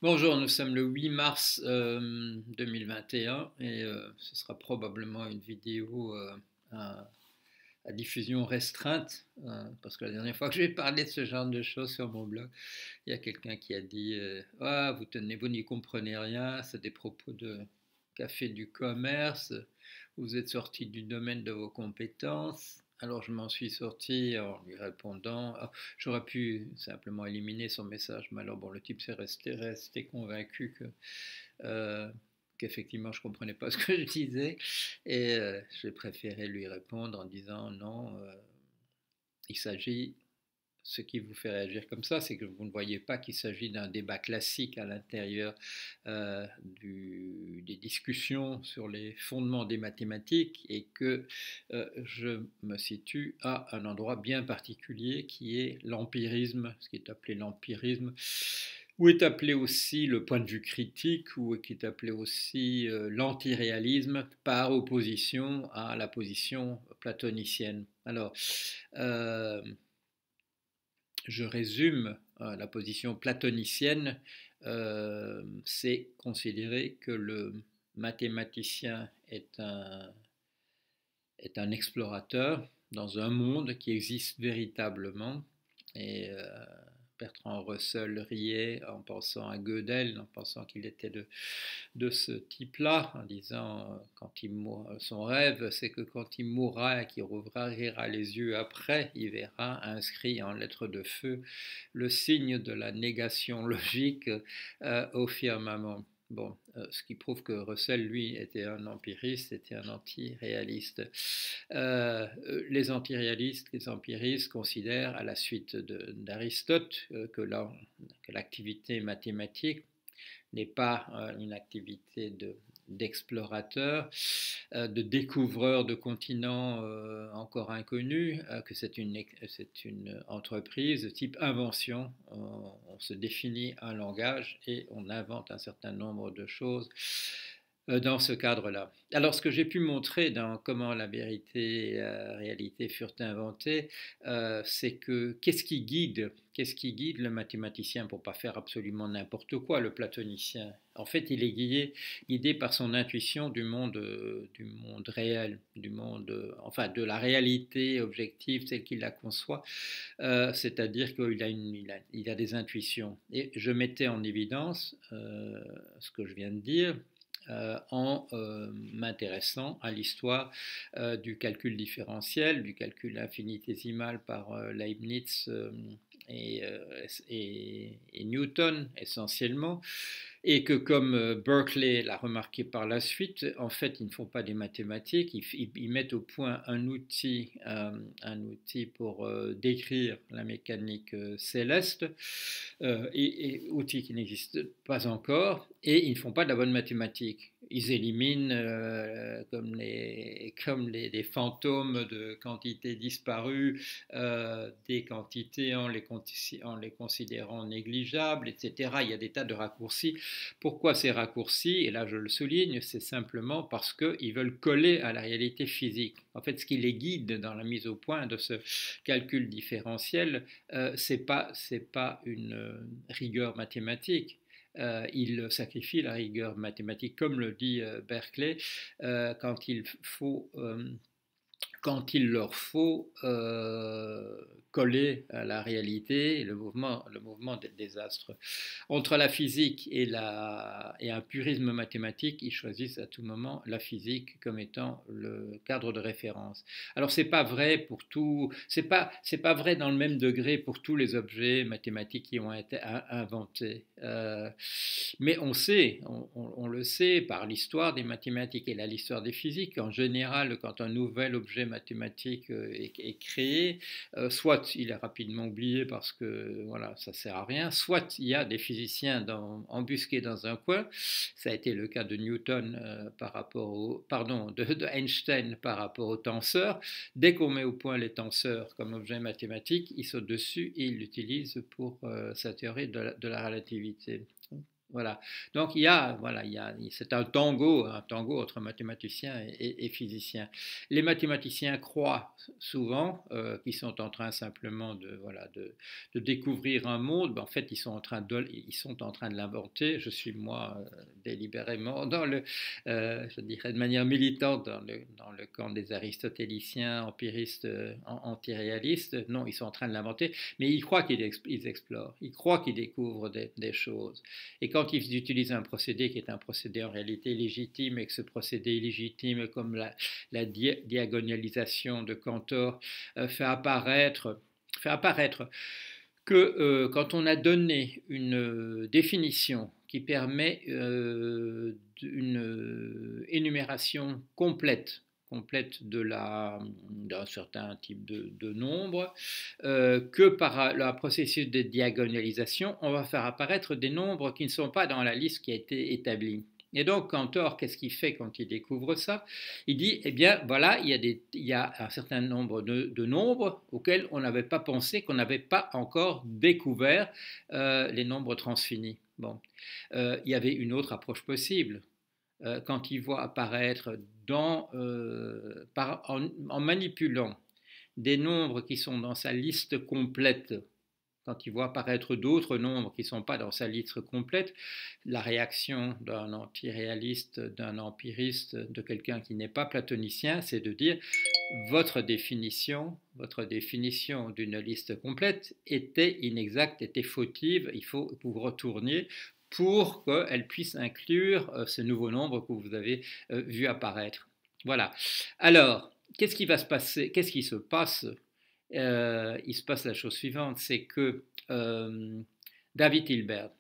Bonjour, nous sommes le 8 mars 2021 et ce sera probablement une vidéo à, à diffusion restreinte parce que la dernière fois que j'ai parlé de ce genre de choses sur mon blog, il y a quelqu'un qui a dit ah, vous n'y comprenez rien, c'est des propos de café du commerce, vous êtes sorti du domaine de vos compétences. Alors je m'en suis sorti en lui répondant. Ah, j'aurais pu simplement éliminer son message, mais alors bon, le type s'est resté convaincu euh, qu'effectivement je ne comprenais pas ce que je disais et j'ai préféré lui répondre en disant non, il s'agit ce qui vous fait réagir comme ça, c'est que vous ne voyez pas qu'il s'agit d'un débat classique à l'intérieur des discussions sur les fondements des mathématiques et que je me situe à un endroit bien particulier qui est l'empirisme, ce qui est appelé l'empirisme, ou est appelé aussi le point de vue critique, ou qui est appelé aussi l'antiréalisme, par opposition à la position platonicienne. Alors, euh, je résume, la position platonicienne, c'est considérer que le mathématicien est un explorateur dans un monde qui existe véritablement. Et Bertrand Russell riait en pensant à Gödel, en pensant qu'il était de ce type-là, en disant quand il son rêve, c'est que quand il mourra et qu'il rouvrira les yeux après, il verra inscrit en lettres de feu le signe de la négation logique au firmament. Bon, ce qui prouve que Russell, lui, était un empiriste, était un antiréaliste. Les antiréalistes, les empiristes considèrent, à la suite d'Aristote, que l'activité mathématique n'est pas une activité d'explorateur, de découvreur de continents encore inconnus, que c'est une entreprise de type invention. On se définit un langage et on invente un certain nombre de choses dans ce cadre-là. Alors, ce que j'ai pu montrer dans comment la vérité et la réalité furent inventées, c'est que qu'est-ce qui guide le mathématicien pour ne pas faire absolument n'importe quoi, le platonicien. En fait, il est guidé par son intuition du monde réel, du monde, enfin, de la réalité objective telle qu'il la conçoit, c'est-à-dire qu'il a des intuitions. Et je mettais en évidence ce que je viens de dire, en m'intéressant à l'histoire du calcul différentiel, du calcul infinitésimal par Leibniz et, et Newton essentiellement, et que comme Berkeley l'a remarqué par la suite, en fait, ils ne font pas des mathématiques, ils mettent au point un outil pour décrire la mécanique céleste, outil qui n'existe pas encore, et ils ne font pas de la bonne mathématique. Ils éliminent, des fantômes de quantités disparues, des quantités en les considérant négligeables, etc. Il y a des tas de raccourcis. Pourquoi ces raccourcis? Et là je le souligne, c'est simplement parce qu'ils veulent coller à la réalité physique. En fait, ce qui les guide dans la mise au point de ce calcul différentiel, c'est pas une rigueur mathématique. Il sacrifie la rigueur mathématique, comme le dit Berkeley, quand quand il leur faut coller à la réalité, le mouvement des désastres. Entre la physique et un purisme mathématique, ils choisissent à tout moment la physique comme étant le cadre de référence. Alors c'est pas vrai pour tout, c'est pas vrai dans le même degré pour tous les objets mathématiques qui ont été inventés. Mais on le sait par l'histoire des mathématiques et l'histoire des physiques. En général, quand un nouvel objet mathématique est créé, soit il est rapidement oublié parce que voilà, ça sert à rien, soit il y a des physiciens embusqués dans un coin. Ça a été le cas de Newton de Einstein par rapport aux tenseurs. Dès qu'on met au point les tenseurs comme objet mathématique, il saute dessus et il l'utilise pour sa théorie de la relativité. Voilà. Donc il y a, voilà, c'est un tango entre mathématiciens et physiciens. Les mathématiciens croient souvent qu'ils sont en train simplement de découvrir un monde. Ben, en fait, ils sont en train de l'inventer. Je suis moi délibérément je dirais de manière militante dans le camp des aristotéliciens, empiristes, antiréalistes. Non, ils sont en train de l'inventer, mais ils croient qu'ils explorent, ils croient qu'ils découvrent des choses. Et quand ils utilisent un procédé qui est un procédé en réalité légitime, et que ce procédé légitime, comme la diagonalisation de Cantor, fait apparaître que quand on a donné une définition qui permet une énumération complète d'un certain type de nombre, que par le processus de diagonalisation, on va faire apparaître des nombres qui ne sont pas dans la liste qui a été établie. Et donc, Cantor, qu'est-ce qu'il fait quand il découvre ça? Il dit, eh bien, voilà, il y a un certain nombre de nombres auxquels on n'avait pas pensé, qu'on n'avait pas encore découvert les nombres transfinis. Bon. Il y avait une autre approche possible. Quand il voit apparaître en manipulant des nombres qui sont dans sa liste complète, quand il voit apparaître d'autres nombres qui ne sont pas dans sa liste complète, la réaction d'un antiréaliste, d'un empiriste, de quelqu'un qui n'est pas platonicien, c'est de dire votre définition d'une liste complète était inexacte, était fautive, il faut que vous retourniez pour qu'elle puisse inclure ce nouveau nombre que vous avez vu apparaître. Voilà. Alors, qu'est-ce qui va se passer? Qu'est-ce qui se passe? Il se passe la chose suivante, c'est que David Hilbert,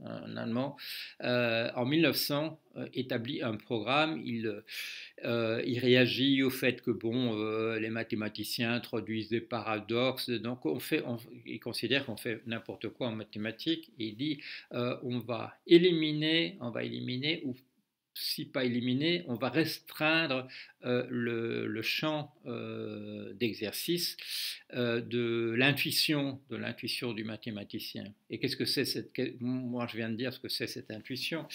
un Allemand, en 1900 établit un programme. Il réagit au fait que les mathématiciens introduisent des paradoxes. Donc il considère qu'on fait n'importe quoi en mathématiques. Et il dit on va éliminer ou si pas éliminé, on va restreindre le champ d'exercice de l'intuition du mathématicien. Et qu'est-ce que c'est moi je viens de dire ce que c'est cette intuition.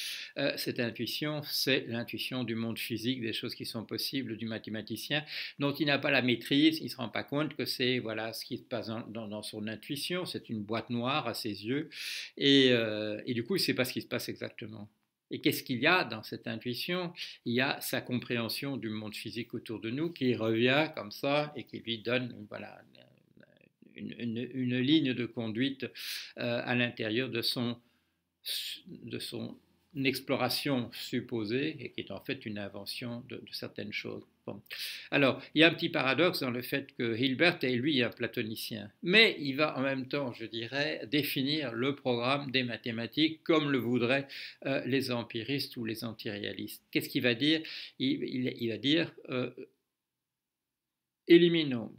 Cette intuition, c'est l'intuition du monde physique, des choses qui sont possibles du mathématicien, dont il n'a pas la maîtrise, il ne se rend pas compte que c'est ce qui se passe dans son intuition, c'est une boîte noire à ses yeux, et du coup il ne sait pas ce qui se passe exactement. Et qu'est-ce qu'il y a dans cette intuition? Il y a sa compréhension du monde physique autour de nous qui revient comme ça et qui lui donne une ligne de conduite à l'intérieur de son exploration supposée et qui est en fait une invention de certaines choses. Bon. Alors, il y a un petit paradoxe dans le fait que Hilbert est lui un platonicien, mais il va en même temps, je dirais, définir le programme des mathématiques comme le voudraient les empiristes ou les antiréalistes. Qu'est-ce qu'il va dire? Il va dire éliminons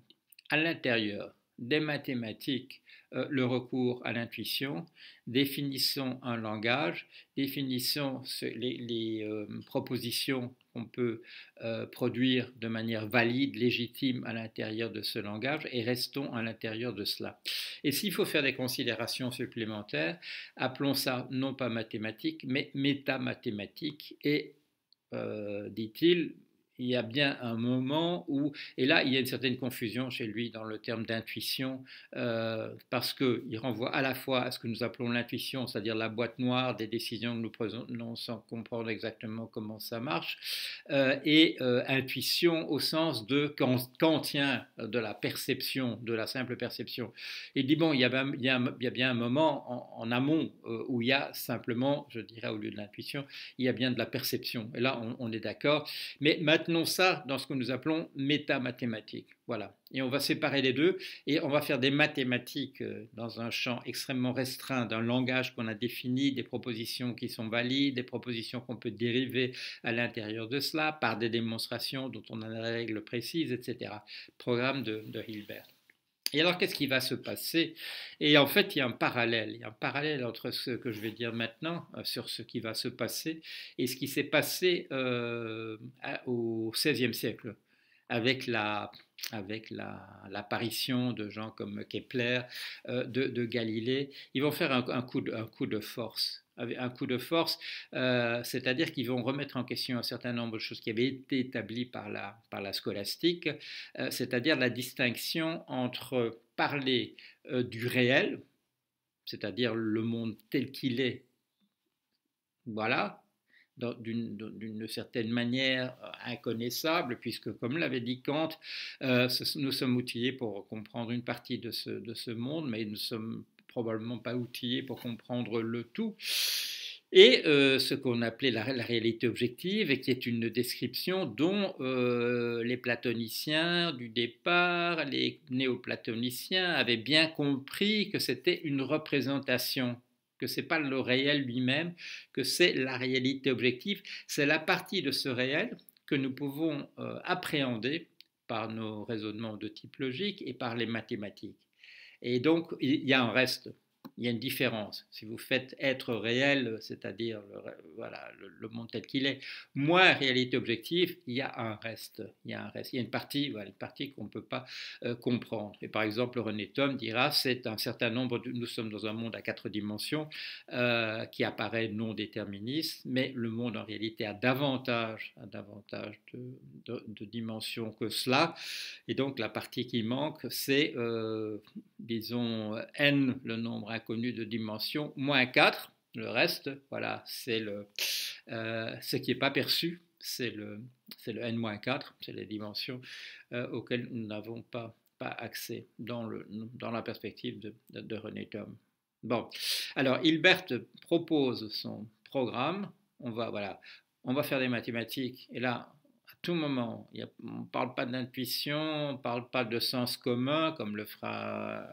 à l'intérieur des mathématiques le recours à l'intuition, définissons un langage, définissons les propositions qu'on peut produire de manière valide, légitime à l'intérieur de ce langage et restons à l'intérieur de cela. Et s'il faut faire des considérations supplémentaires, appelons ça non pas mathématique, mais métamathématique et, dit-il, il y a bien un moment où, et là il y a une certaine confusion chez lui dans le terme d'intuition, parce qu'il renvoie à la fois à ce que nous appelons l'intuition, c'est-à-dire la boîte noire des décisions que nous prenons sans comprendre exactement comment ça marche, et intuition au sens de kantien, de la perception, de la simple perception. Il dit bon, il y a bien un moment en amont où il y a simplement, je dirais au lieu de l'intuition, il y a bien de la perception. Et là on est d'accord, mais maintenons ça dans ce que nous appelons métamathématiques. Voilà. Et on va séparer les deux et on va faire des mathématiques dans un champ extrêmement restreint d'un langage qu'on a défini, des propositions qui sont valides, des propositions qu'on peut dériver à l'intérieur de cela par des démonstrations dont on a des règles précises, etc. Programme de Hilbert. Et alors, qu'est-ce qui va se passer? Et en fait, il y a un parallèle. Il y a un parallèle entre ce que je vais dire maintenant sur ce qui va se passer et ce qui s'est passé au XVIe siècle avec l'apparition de gens comme Kepler, de Galilée, ils vont faire un coup de force. Un coup de force, c'est-à-dire qu'ils vont remettre en question un certain nombre de choses qui avaient été établies par la scolastique, c'est-à-dire la distinction entre parler du réel, c'est-à-dire le monde tel qu'il est, voilà, d'une certaine manière inconnaissable, puisque, comme l'avait dit Kant, nous sommes outillés pour comprendre une partie de ce monde, mais nous ne sommes probablement pas outillés pour comprendre le tout. Et ce qu'on appelait la réalité objective, et qui est une description dont les platoniciens du départ, les néoplatoniciens, avaient bien compris que c'était une représentation, que ce n'est pas le réel lui-même, que c'est la réalité objective, c'est la partie de ce réel que nous pouvons appréhender par nos raisonnements de type logique et par les mathématiques. Et donc, il y a un reste, il y a une différence. Si vous faites être réel, c'est-à-dire voilà, le monde tel qu'il est, moins réalité objective, il y a un reste. Il y a une partie, voilà, une partie qu'on ne peut pas comprendre. Et par exemple, René Thom dira, c'est un certain nombre, nous sommes dans un monde à 4 dimensions qui apparaît non déterministe, mais le monde en réalité a davantage de dimensions que cela. Et donc la partie qui manque, c'est, disons, n, le nombre inconnu de dimensions, moins 4. Le reste, voilà, c'est ce qui n'est pas perçu, c'est le n-4, c'est les dimensions auxquelles nous n'avons pas accès dans la perspective de René Thom. Bon, alors Hilbert propose son programme, on va faire des mathématiques, et là, tout moment. On ne parle pas d'intuition, on ne parle pas de sens commun, comme le fera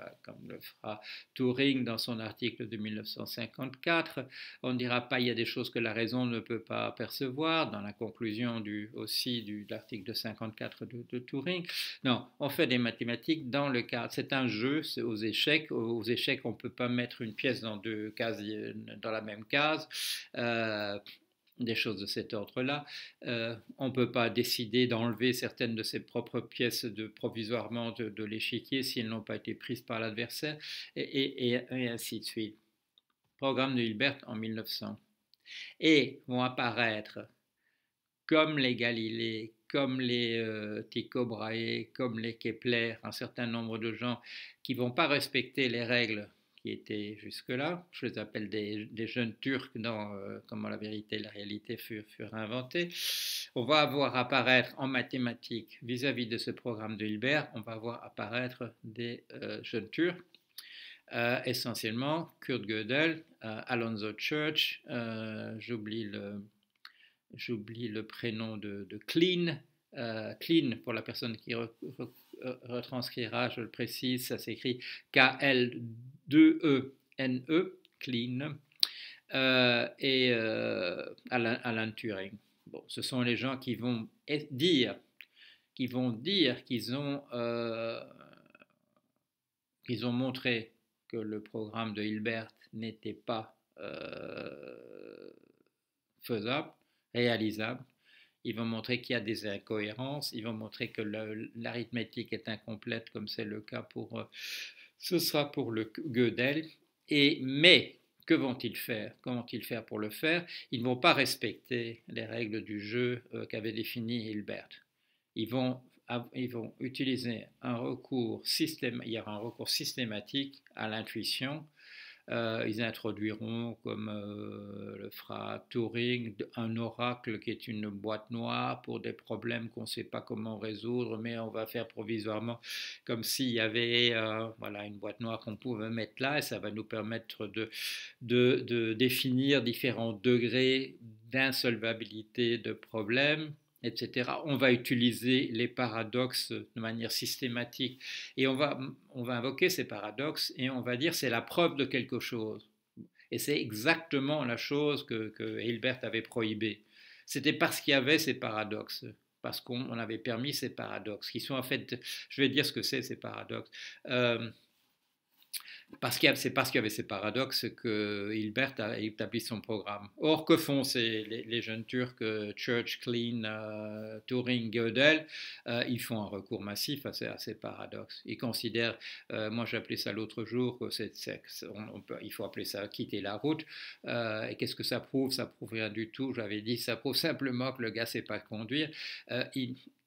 Turing dans son article de 1954. On ne dira pas il y a des choses que la raison ne peut pas percevoir, dans la conclusion de l'article de 54 de Turing. Non, on fait des mathématiques dans le cadre. C'est un jeu, c'est aux échecs. Aux échecs, on ne peut pas mettre une pièce dans deux cases, dans la même case. Des choses de cet ordre-là. On ne peut pas décider d'enlever certaines de ses propres pièces provisoirement de l'échiquier si elles n'ont pas été prises par l'adversaire, et ainsi de suite. Programme de Hilbert en 1900. Et vont apparaître, comme les Galilée, comme les Tycho Brahe, comme les Kepler, un certain nombre de gens qui ne vont pas respecter les règles qui étaient jusque-là. Je les appelle des jeunes Turcs dans comment la vérité et la réalité furent inventées. On va voir apparaître en mathématiques, vis-à-vis de ce programme de Hilbert, on va voir apparaître des jeunes Turcs, essentiellement Kurt Gödel, Alonzo Church, j'oublie le prénom de Kleene. Kleene, pour la personne qui retranscrira, je le précise, ça s'écrit K-L-2-E-N-E, Kleene, et Alan Turing. Bon, ce sont les gens qui vont dire qu'ils ont montré que le programme de Hilbert n'était pas faisable, réalisable. Ils vont montrer qu'il y a des incohérences, ils vont montrer que l'arithmétique est incomplète, comme c'est le cas ce sera pour le Gödel. Mais que vont-ils faire? Comment vont-ils faire pour le faire? Ils ne vont pas respecter les règles du jeu qu'avait défini Hilbert. Ils vont utiliser un recours systématique à l'intuition. Ils introduiront, comme le fera Turing, un oracle qui est une boîte noire pour des problèmes qu'on ne sait pas comment résoudre, mais on va faire provisoirement comme s'il y avait une boîte noire qu'on pouvait mettre là, et ça va nous permettre de définir différents degrés d'insolvabilité de problèmes, etc. On va utiliser les paradoxes de manière systématique et on va invoquer ces paradoxes et on va dire c'est la preuve de quelque chose. Et c'est exactement la chose que Hilbert avait prohibée. C'était parce qu'il y avait ces paradoxes, parce qu'on avait permis ces paradoxes, qui sont en fait, je vais dire ce que c'est ces paradoxes. C'est parce qu'il y avait ces paradoxes que Hilbert a établi son programme. Or, que font les jeunes Turcs, Church, Klein, Turing, Gödel? Ils font un recours massif à ces paradoxes. Ils considèrent, moi j'ai appelé ça l'autre jour, que il faut appeler ça quitter la route. Et qu'est-ce que ça prouve? Ça prouve rien du tout. J'avais dit, ça prouve simplement que le gars ne sait pas conduire.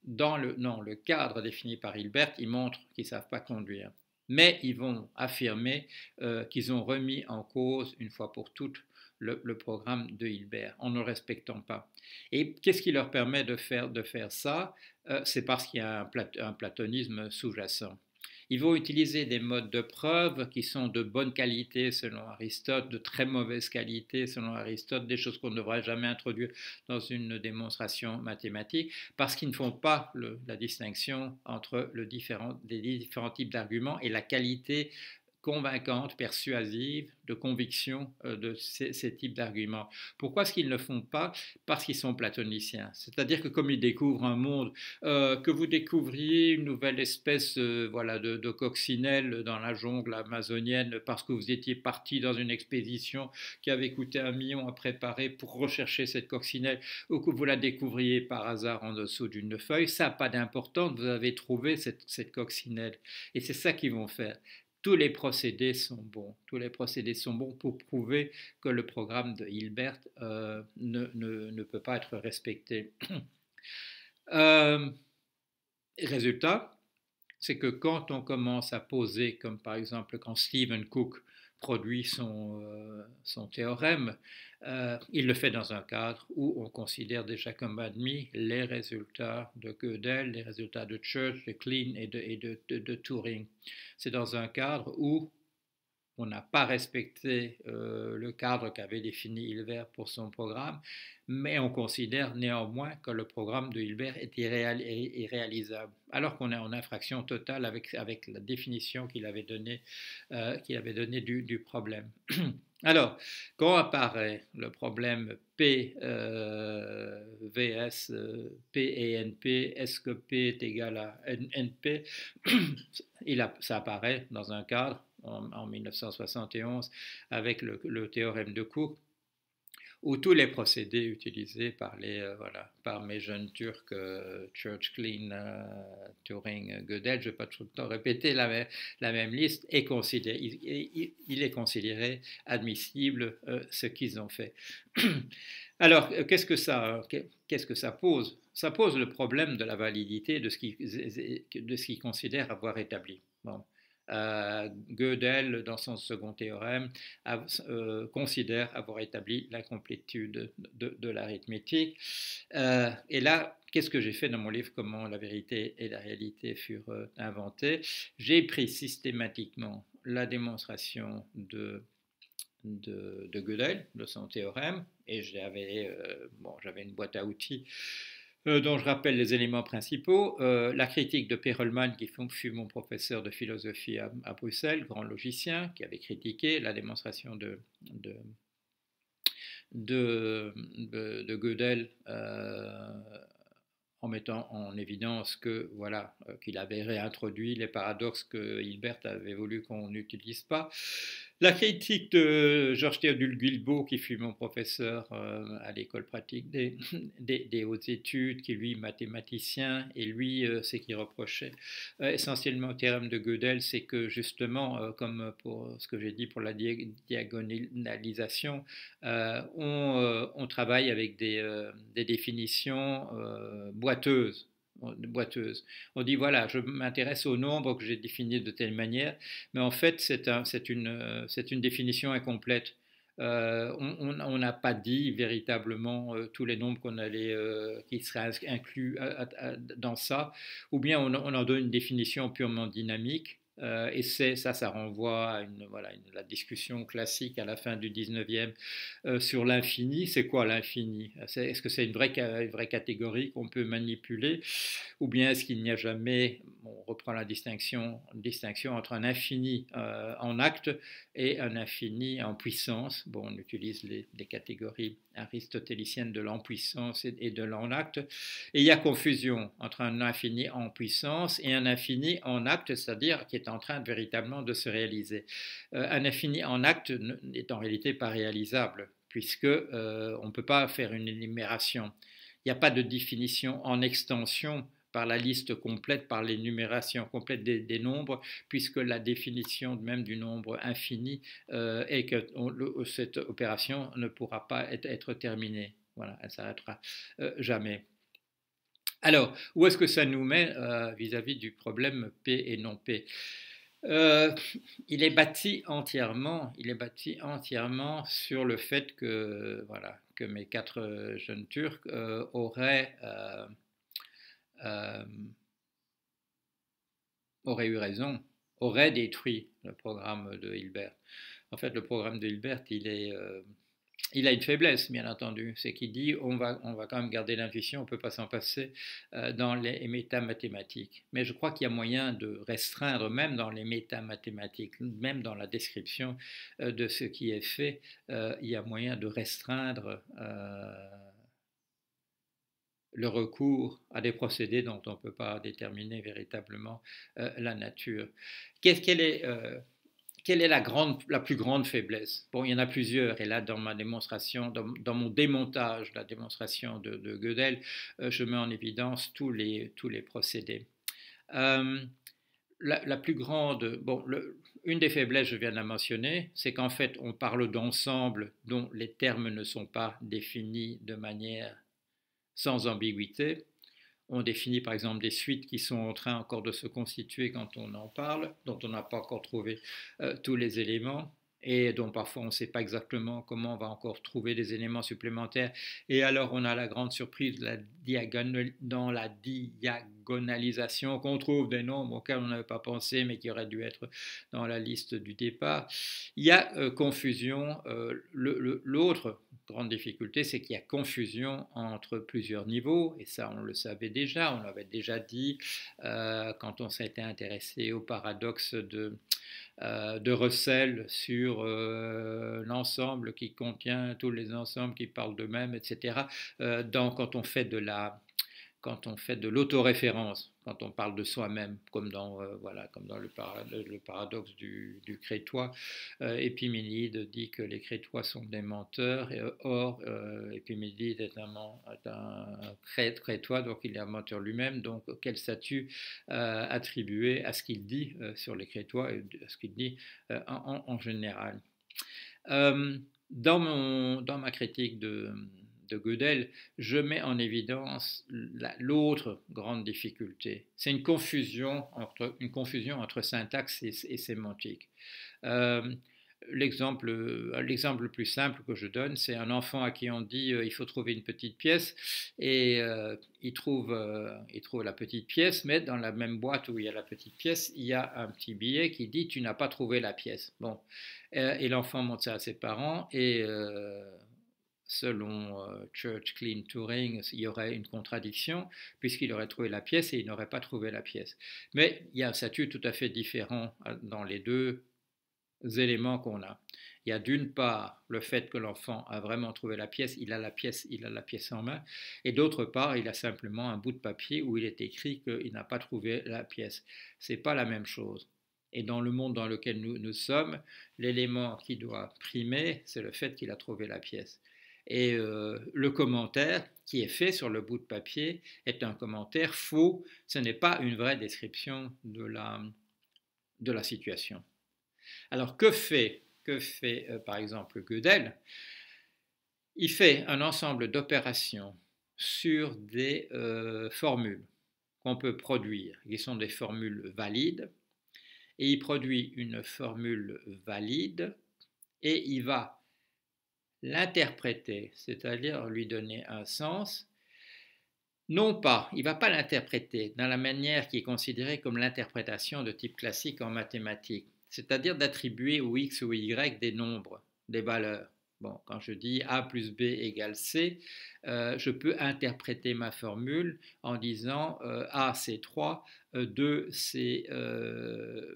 Dans le cadre défini par Hilbert, ils montrent qu'ils ne savent pas conduire. Mais ils vont affirmer qu'ils ont remis en cause, une fois pour toutes, le programme de Hilbert, en ne le respectant pas. Et qu'est-ce qui leur permet de faire ça? C'est parce qu'il y a un platonisme sous-jacent. Ils vont utiliser des modes de preuve qui sont de bonne qualité selon Aristote, de très mauvaise qualité selon Aristote, des choses qu'on ne devrait jamais introduire dans une démonstration mathématique, parce qu'ils ne font pas la distinction entre les différents types d'arguments et la qualité convaincante, persuasive, de conviction de ces types d'arguments. Pourquoi est-ce qu'ils ne le font pas? Parce qu'ils sont platoniciens. C'est-à-dire que comme ils découvrent un monde, que vous découvriez une nouvelle espèce de coccinelle dans la jungle amazonienne parce que vous étiez parti dans une expédition qui avait coûté 1 million à préparer pour rechercher cette coccinelle, ou que vous la découvriez par hasard en dessous d'une feuille, ça n'a pas d'importance, vous avez trouvé cette coccinelle. Et c'est ça qu'ils vont faire. Tous les procédés sont bons. Tous les procédés sont bons pour prouver que le programme de Hilbert ne peut pas être respecté. Résultat, c'est que quand on commence à poser, comme par exemple quand Stephen Cook produit son théorème, il le fait dans un cadre où on considère déjà comme admis les résultats de Gödel, les résultats de Church, de Klein et de Turing. C'est dans un cadre où on n'a pas respecté le cadre qu'avait défini Hilbert pour son programme, mais on considère néanmoins que le programme de Hilbert est irréalisable, alors qu'on est en infraction totale avec la définition qu'il avait donnée du problème. Alors, quand apparaît le problème P vs P et NP, est-ce que P est égal à NP? Ça apparaît dans un cadre en 1971 avec le théorème de Cook, où tous les procédés utilisés par mes jeunes Turcs, Church, Klein, Turing, Gödel, je ne vais pas tout le temps répéter la même liste, il est considéré admissible ce qu'ils ont fait. Alors, qu'est-ce que ça pose? Ça pose le problème de la validité de ce qu'ils considèrent avoir établi. Bon. Gödel, dans son second théorème, considère avoir établi la complétude de l'arithmétique. Et là, qu'est-ce que j'ai fait dans mon livre, Comment la vérité et la réalité furent inventées? J'ai pris systématiquement la démonstration de Gödel, de son théorème, et j'avais une boîte à outils dont je rappelle les éléments principaux. La critique de Perelman, qui fut mon professeur de philosophie à Bruxelles, grand logicien, qui avait critiqué la démonstration de Gödel en mettant en évidence qu'il avait réintroduit les paradoxes que Hilbert avait voulu qu'on n'utilise pas. La critique de Georges Théodule Guilbault, qui fut mon professeur à l'école pratique des hautes études, qui lui mathématicien, et lui ce qu'il reprochait essentiellement au théorème de Gödel, c'est que justement, comme pour ce que j'ai dit pour la diagonalisation, on travaille avec des définitions boiteuses. On dit voilà, je m'intéresse au nombre que j'ai défini de telle manière, mais en fait c'est une définition incomplète. On n'a pas dit véritablement tous les nombres qui seraient inclus dans ça, ou bien on en donne une définition purement dynamique. Et ça renvoie à la discussion classique à la fin du 19e sur l'infini. C'est quoi l'infini? Est-ce que c'est une vraie catégorie qu'on peut manipuler? Ou bien est-ce qu'il n'y a jamais, on reprend la distinction entre un infini en acte et un infini en puissance. Bon, on utilise les catégories aristotéliciennes de l'en-puissance et de l'en-acte. Et il y a confusion entre un infini en puissance et un infini en acte, c'est-à-dire qui est est en train véritablement de se réaliser. Un infini en acte n'est en réalité pas réalisable, puisque on ne peut pas faire une énumération. Il n'y a pas de définition en extension par la liste complète, par l'énumération complète des nombres, puisque la définition même du nombre infini est que cette opération ne pourra pas être terminée. Voilà, elle s'arrêtera jamais. Alors, où est-ce que ça nous met vis-à-vis du problème P et non P? Il est bâti entièrement sur le fait que, voilà, que mes 4 jeunes Turcs auraient eu raison, auraient détruit le programme de Hilbert. En fait, le programme de Hilbert, il a une faiblesse, bien entendu, c'est qu'il dit on va quand même garder l'intuition, on ne peut pas s'en passer dans les métamathématiques. Mais je crois qu'il y a moyen de restreindre, même dans les métamathématiques, même dans la description de ce qui est fait, il y a moyen de restreindre le recours à des procédés dont on ne peut pas déterminer véritablement la nature. Quelle est la plus grande faiblesse? Bon, il y en a plusieurs, et là, dans ma démonstration, dans mon démontage, la démonstration de Gödel, je mets en évidence tous les procédés. La plus grande, bon, une des faiblesses, je viens de la mentionner, c'est qu'en fait, on parle d'ensemble dont les termes ne sont pas définis de manière sans ambiguïté. On définit par exemple des suites qui sont en train encore de se constituer quand on en parle, dont on n'a pas encore trouvé tous les éléments et dont parfois on ne sait pas exactement comment on va encore trouver des éléments supplémentaires. Et alors on a la grande surprise dans la diagonalisation qu'on trouve des nombres auxquels on n'avait pas pensé mais qui auraient dû être dans la liste du départ. Il y a confusion. L'autre grande difficulté, c'est qu'il y a confusion entre plusieurs niveaux, et ça on le savait déjà, on l'avait déjà dit quand on s'était intéressé au paradoxe de Russell sur l'ensemble qui contient tous les ensembles qui parlent d'eux-mêmes, etc. Quand on fait de l'autoréférence, quand on parle de soi-même, comme dans le paradoxe du Crétois, Épiménide dit que les Crétois sont des menteurs, or Épiménide est un Crétois, donc il est un menteur lui-même, donc quel statut attribuer à ce qu'il dit sur les Crétois et à ce qu'il dit en général. Dans ma critique de Gödel, je mets en évidence l'autre grande difficulté. C'est une confusion entre syntaxe et sémantique. L'exemple le plus simple que je donne, c'est un enfant à qui on dit il faut trouver une petite pièce et il trouve la petite pièce, mais dans la même boîte où il y a la petite pièce, il y a un petit billet qui dit tu n'as pas trouvé la pièce. Bon, et l'enfant montre ça à ses parents et selon Church, Klein, Turing, il y aurait une contradiction puisqu'il aurait trouvé la pièce et il n'aurait pas trouvé la pièce. Mais il y a un statut tout à fait différent dans les deux éléments qu'on a. Il y a d'une part le fait que l'enfant a vraiment trouvé la pièce, il a la pièce en main, et d'autre part, il a simplement un bout de papier où il est écrit qu'il n'a pas trouvé la pièce. C'est pas la même chose. Et dans le monde dans lequel nous sommes, l'élément qui doit primer, c'est le fait qu'il a trouvé la pièce. Et le commentaire qui est fait sur le bout de papier est un commentaire faux, ce n'est pas une vraie description de la situation. Alors que fait par exemple Gödel? Il fait un ensemble d'opérations sur des formules qu'on peut produire, qui sont des formules valides, et il produit une formule valide et il va l'interpréter, c'est-à-dire lui donner un sens. Non pas, il ne va pas l'interpréter dans la manière qui est considérée comme l'interprétation de type classique en mathématiques, c'est-à-dire d'attribuer au x ou y des nombres, des valeurs. Bon, quand je dis a plus b égale c, je peux interpréter ma formule en disant a c'est 3, 2 c'est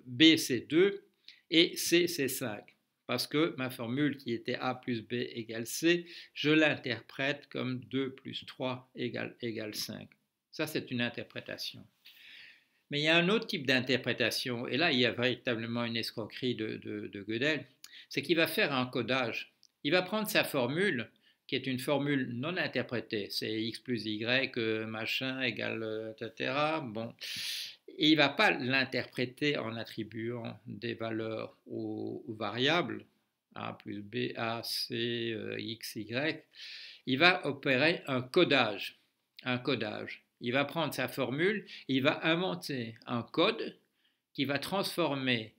b c'est 2 et c c'est 5. Parce que ma formule qui était a plus b égale c, je l'interprète comme 2 plus 3 égale 5. Ça, c'est une interprétation. Mais il y a un autre type d'interprétation, et là il y a véritablement une escroquerie de Gödel, c'est qu'il va faire un codage. Il va prendre sa formule, qui est une formule non interprétée, c'est x plus y machin égale etc. Bon, et il ne va pas l'interpréter en attribuant des valeurs aux variables a plus b, a, c, x, y. Il va opérer un codage. Un codage. Il va prendre sa formule, il va inventer un code qui va transformer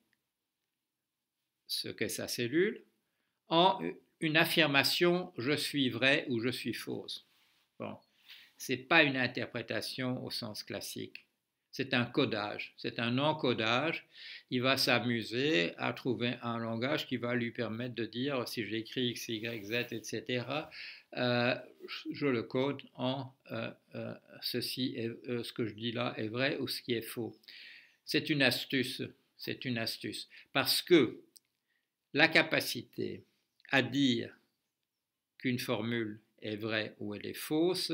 ce qu'est sa cellule en une affirmation je suis vrai ou je suis fausse. Bon, ce n'est pas une interprétation au sens classique. C'est un codage, c'est un encodage. Il va s'amuser à trouver un langage qui va lui permettre de dire si j'écris x, y, z, etc., je le code en ceci, ce que je dis là est vrai ou ce qui est faux. C'est une astuce, parce que la capacité à dire qu'une formule est vraie ou elle est fausse,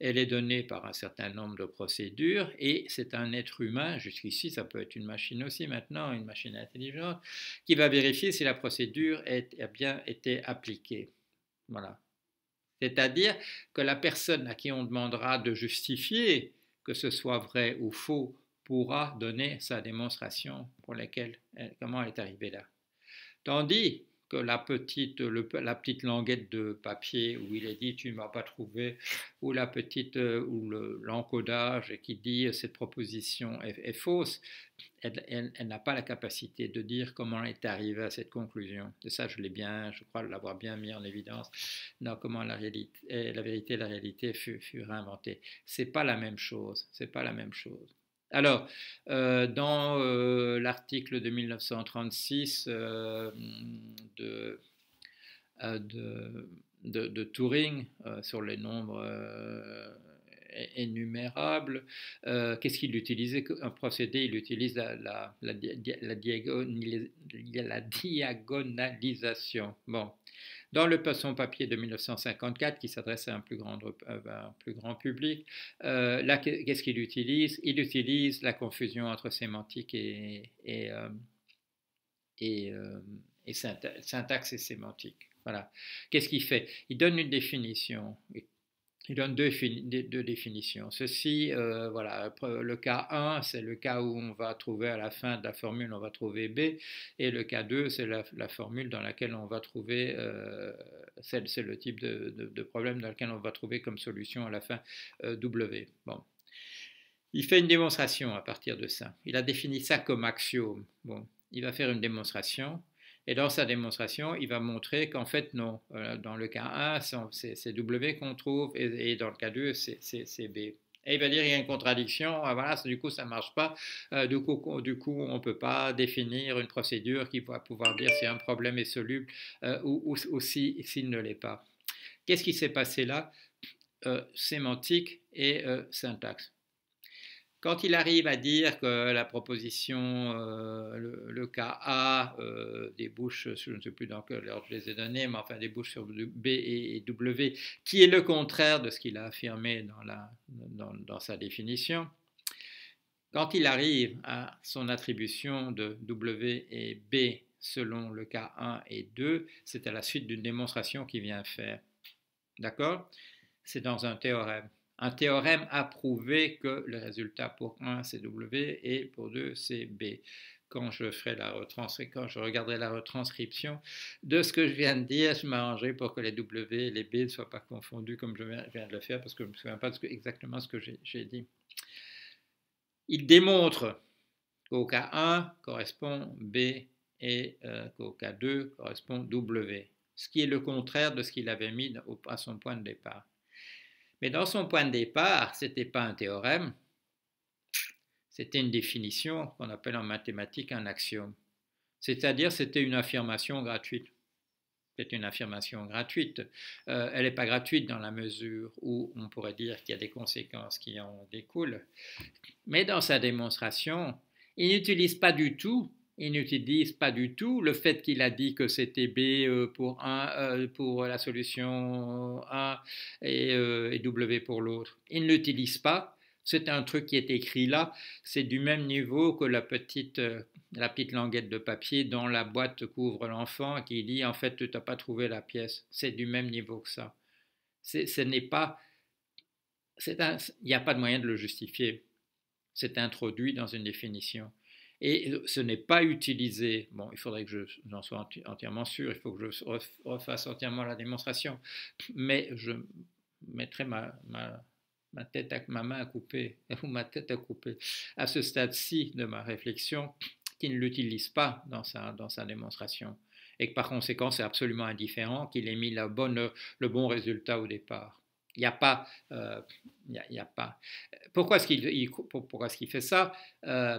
elle est donnée par un certain nombre de procédures et c'est un être humain, jusqu'ici ça peut être une machine aussi maintenant, une machine intelligente, qui va vérifier si la procédure a bien été appliquée. Voilà. C'est-à-dire que la personne à qui on demandera de justifier que ce soit vrai ou faux pourra donner sa démonstration pour laquelle, comment elle est arrivée là. Tandis que la petite languette de papier où il est dit tu ne m'as pas trouvé, ou la petite ou l'encodage qui dit cette proposition est fausse, elle n'a pas la capacité de dire comment elle est arrivée à cette conclusion. Et ça, je crois l'avoir bien mis en évidence dans comment la vérité et la réalité furent inventées. C'est pas la même chose. C'est pas la même chose. Alors, dans l'article de 1936 de Turing sur les nombres énumérables, qu'est-ce qu'il utilisait? Un procédé, il utilise la diagonalisation. Bon. Dans son papier de 1954, qui s'adresse à un plus grand public, là, qu'est-ce qu'il utilise? Il utilise la confusion entre sémantique et syntaxe et sémantique. Voilà. Qu'est-ce qu'il fait? Il donne une définition. Il donne deux définitions. Ceci, voilà, le cas 1, c'est le cas où on va trouver à la fin de la formule, on va trouver B, et le cas 2, c'est la formule dans laquelle on va trouver, c'est le type de problème dans lequel on va trouver comme solution à la fin W. Bon. Il fait une démonstration à partir de ça. Il a défini ça comme axiome. Bon. Il va faire une démonstration. Et dans sa démonstration, il va montrer qu'en fait, non. Dans le cas 1, c'est W qu'on trouve, et dans le cas 2, c'est B. Et il va dire qu'il y a une contradiction, voilà, du coup, ça ne marche pas. Du coup, on ne peut pas définir une procédure qui va pouvoir dire si un problème est soluble ou s'il ne l'est pas. Qu'est-ce qui s'est passé là? Sémantique et syntaxe. Quand il arrive à dire que la proposition, le cas A débouche, je ne sais plus dans quel ordre je les ai donnés, mais enfin débouche sur B et W, qui est le contraire de ce qu'il a affirmé dans sa définition, quand il arrive à son attribution de W et B selon le cas 1 et 2, c'est à la suite d'une démonstration qu'il vient faire. D'accord? C'est dans un théorème. Un théorème a prouvé que le résultat pour 1 c'est W et pour 2 c'est B. Quand je regarderai la retranscription de ce que je viens de dire, je m'arrangerai pour que les W et les B ne soient pas confondus comme je viens de le faire parce que je ne me souviens pas exactement ce que j'ai dit. Il démontre qu'au cas 1 correspond B et qu'au cas 2 correspond W, ce qui est le contraire de ce qu'il avait mis à son point de départ. Mais dans son point de départ, ce n'était pas un théorème, c'était une définition qu'on appelle en mathématiques un axiome. C'est-à-dire c'était une affirmation gratuite. C'est une affirmation gratuite. Elle n'est pas gratuite dans la mesure où on pourrait dire qu'il y a des conséquences qui en découlent. Mais dans sa démonstration, il n'utilise pas du tout le fait qu'il a dit que c'était B pour la solution A et W pour l'autre. Il ne l'utilise pas C'est un truc qui est écrit là, c'est du même niveau que la petite languette de papier dont la boîte couvre l'enfant qui dit en fait tu n'as pas trouvé la pièce. C'est du même niveau que ça. Ce n'est pas, il n'y a pas de moyen de le justifier. C'est introduit dans une définition. Et ce n'est pas utilisé, bon, il faudrait que j'en sois entièrement sûr, il faut que je refasse entièrement la démonstration, mais je mettrai ma main à couper, ou ma tête à couper, à ce stade-ci de ma réflexion, qui ne l'utilise pas dans sa démonstration. Et que par conséquent, c'est absolument indifférent qu'il ait mis le bon résultat au départ. Il n'y a pas, y a pas. Pourquoi est-ce qu'il fait ça?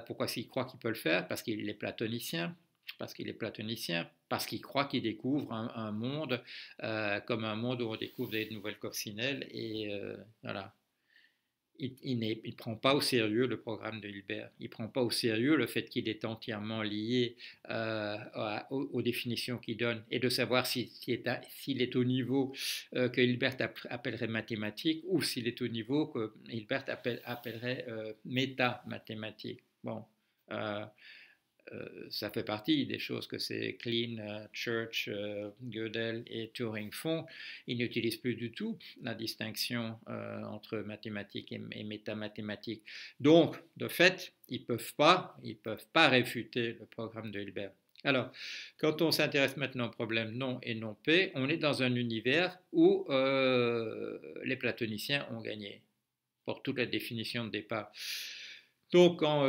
Pourquoi est-ce qu'il croit qu'il peut le faire? Parce qu'il est platonicien. Parce qu'il est platonicien, parce qu'il croit qu'il découvre un monde comme un monde où on découvre des nouvelles coccinelles, et voilà. Il ne prend pas au sérieux le programme de Hilbert. Il ne prend pas au sérieux le fait qu'il est entièrement lié aux définitions qu'il donne, et de savoir s'il est au niveau que Hilbert appellerait mathématique, ou s'il est au niveau que Hilbert appellerait métamathématique. Bon, ça fait partie des choses que c'est Kleene, Church, Gödel et Turing font. Ils n'utilisent plus du tout la distinction entre mathématiques et métamathématiques. Donc, de fait, ils ne peuvent pas réfuter le programme de Hilbert. Alors, quand on s'intéresse maintenant au problème non et non P, on est dans un univers où les platoniciens ont gagné pour toute la définition de départ. Donc, quand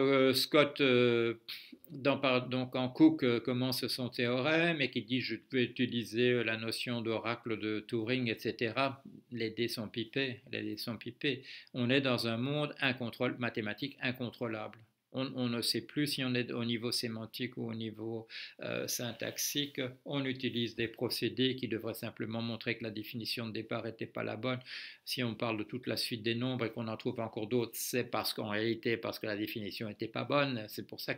quand Cook commence son théorème et qu'il dit je peux utiliser la notion d'oracle de Turing, etc., les dés sont pipés. On est dans un monde mathématique incontrôlable. On ne sait plus si on est au niveau sémantique ou au niveau syntaxique. On utilise des procédés qui devraient simplement montrer que la définition de départ n'était pas la bonne. Si on parle de toute la suite des nombres et qu'on en trouve encore d'autres, c'est parce qu'en réalité, parce que la définition n'était pas bonne. C'est pour ça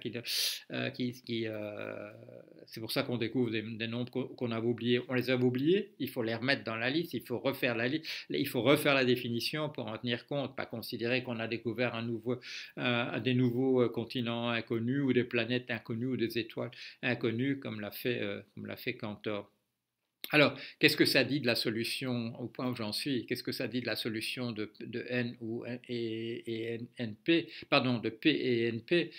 c'est pour ça qu'on découvre des nombres qu'on avait oubliés. On les avait oubliés, il faut les remettre dans la liste, il faut refaire la liste, il faut refaire la définition pour en tenir compte, pas considérer qu'on a découvert des nouveaux continents inconnus ou des planètes inconnues ou des étoiles inconnues comme l'a fait Cantor. Alors, qu'est-ce que ça dit de la solution, au point où j'en suis, qu'est-ce que ça dit de la solution de N et NP, pardon, de P et NP?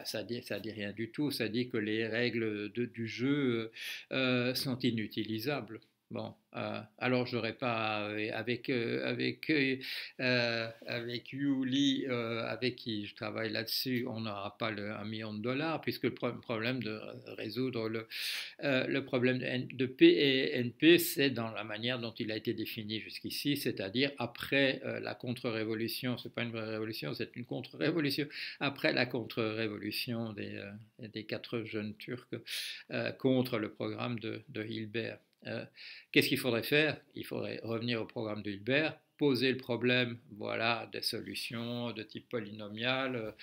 Ça dit rien du tout, ça dit que les règles du jeu sont inutilisables. Bon, alors j'aurais pas avec Yuli, avec qui je travaille là-dessus, on n'aura pas $1 million, puisque le problème de résoudre le problème de P et NP, c'est dans la manière dont il a été défini jusqu'ici, c'est-à-dire après la contre-révolution. C'est pas une vraie révolution, c'est une contre-révolution. Après la contre-révolution des 4 jeunes Turcs contre le programme de Hilbert. Qu'est-ce qu'il faudrait faire? Il faudrait revenir au programme de Hilbert, poser le problème, voilà, des solutions de type polynomial,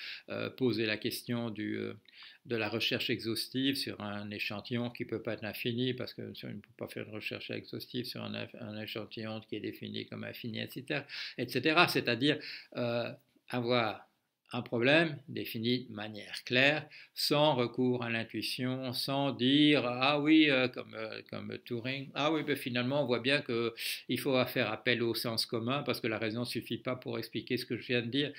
poser la question de la recherche exhaustive sur un échantillon qui ne peut pas être infini, parce qu'on ne peut pas faire une recherche exhaustive sur un échantillon qui est défini comme infini, etc. C'est-à-dire avoir un problème défini de manière claire, sans recours à l'intuition, sans dire ah oui, comme Turing, ah oui, ben finalement on voit bien qu'il faut faire appel au sens commun parce que la raison ne suffit pas pour expliquer ce que je viens de dire.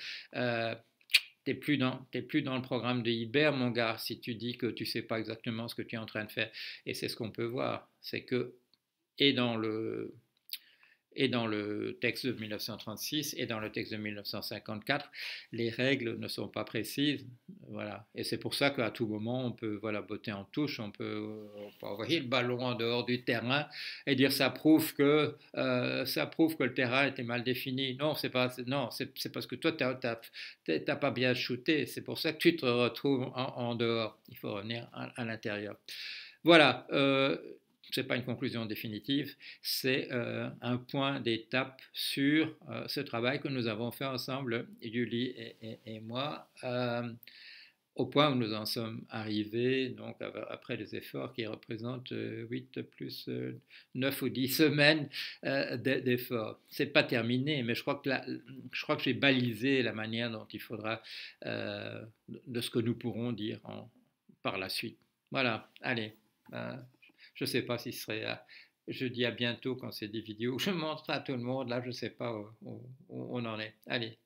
T'es plus dans le programme de Hilbert, mon gars, si tu dis que tu ne sais pas exactement ce que tu es en train de faire. Et c'est ce qu'on peut voir, c'est que, et dans le texte de 1936 et dans le texte de 1954, les règles ne sont pas précises. Voilà. Et c'est pour ça qu'à tout moment, on peut botter en touche, on peut envoyer le ballon en dehors du terrain et dire ça prouve que le terrain était mal défini. Non, c'est parce que toi, tu n'as pas bien shooté. C'est pour ça que tu te retrouves en dehors. Il faut revenir à l'intérieur. Voilà. Ce n'est pas une conclusion définitive, c'est un point d'étape sur ce travail que nous avons fait ensemble, Julie et moi. au point où nous en sommes arrivés, donc après les efforts qui représentent 8 plus 9 ou 10 semaines d'efforts. Ce n'est pas terminé, mais je crois que j'ai balisé la manière dont il faudra, de ce que nous pourrons dire par la suite. Voilà, allez, je ne sais pas si ce serait... je dis à bientôt quand c'est des vidéos. Je montre à tout le monde, là je ne sais pas où on en est. Allez.